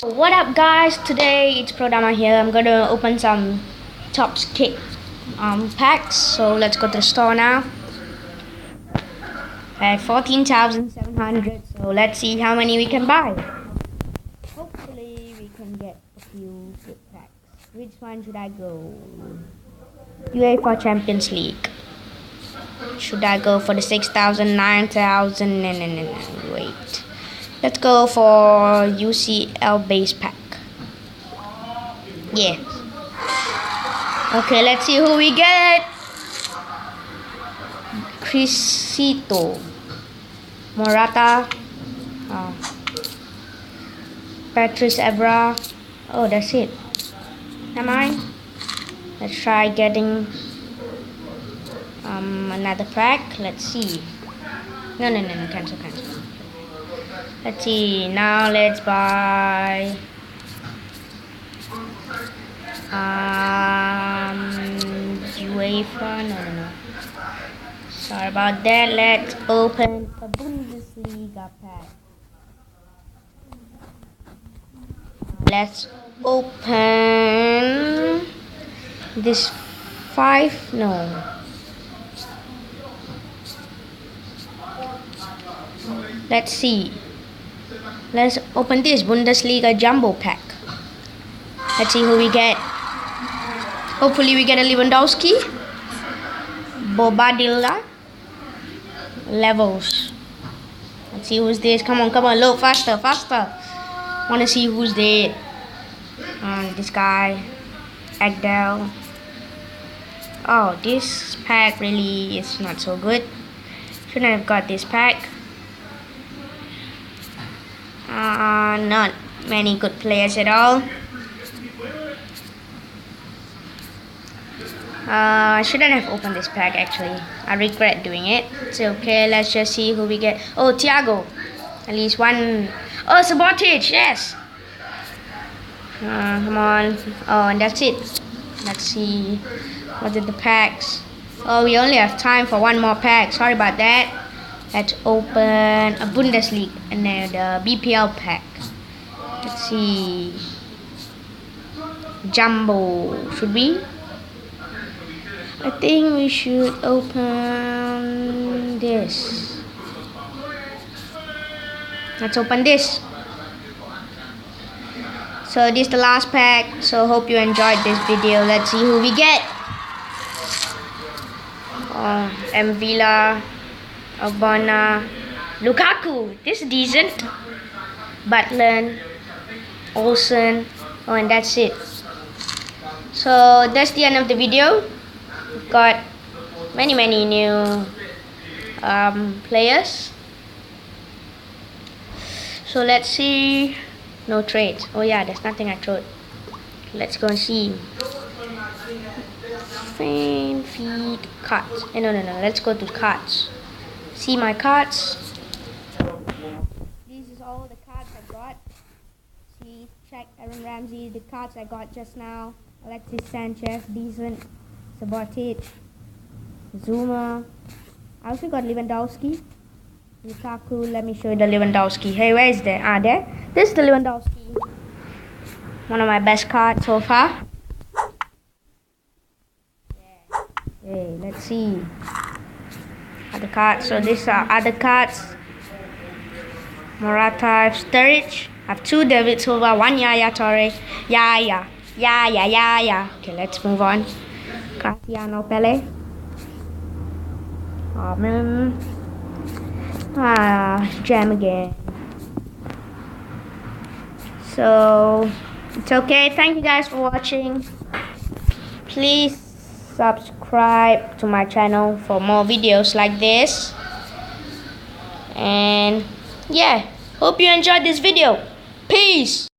What up guys, today it's Prodama here. I'm gonna open some Topps Kick packs. So let's go to the store now. At 14,700, so let's see how many we can buy. Hopefully we can get a few good packs. Which one should I go? UEFA Champions League. Should I go for the 6,000, 9,000? Wait. Let's go for UCL base pack. Yeah. Okay, let's see who we get. Crisito, Morata, Patrice Evra. Oh, that's it. Never mind. Let's try getting another pack. Let's see. No, cancel. Let's see. Now let's buy UEFA. No. Sorry about that. Let's open a Bundesliga pack. Let's open this 5. No. Let's see. Let's open this Bundesliga jumbo pack. Let's see who we get. Hopefully we get a Lewandowski, Bobadilla, Levels. Let's see who's this. Come on, load faster. Wanna see who's there. This guy, Agdel. Oh, this pack really is not so good. Shouldn't have got this pack. Not many good players at all. I shouldn't have opened this pack actually. I regret doing it. It's okay, let's just see who we get. Oh, Thiago. At least one. Oh, Sabotage, yes. Come on. Oh, and that's it. Let's see. What are the packs? Oh, we only have time for one more pack. Sorry about that. Let's open a Bundesliga and then the BPL pack. Let's see. Jumbo. Should we? I think we should open this. Let's open this. So this is the last pack. So hope you enjoyed this video. Let's see who we get. Villa, Albana, Lukaku. This is decent. Butland, Olsen. Oh, and that's it. So that's the end of the video. We've got many new players. So let's see. No trades. Oh yeah, there's nothing I trade. Let's go and see. Fan feed cards. No. Let's go to cards. See my cards. This is all the cards I got. See, check Aaron Ramsey. The cards I got just now. Alexis Sanchez, decent. Sabotage, Zuma. I also got Lewandowski, Lukaku. Let me show you the Lewandowski. Hey, where is that? There. This is the Lewandowski. One of my best cards so far. Hey, let's see other cards. So these are other cards. Morata, I have Sturridge. I have 2 David Silva, 1 Yaya Toure. Yeah. Okay, let's move on. Cristiano Pele. Jam again. So it's okay. Thank you guys for watching. Please subscribe to my channel for more videos like this. And yeah, hope you enjoyed this video. Peace.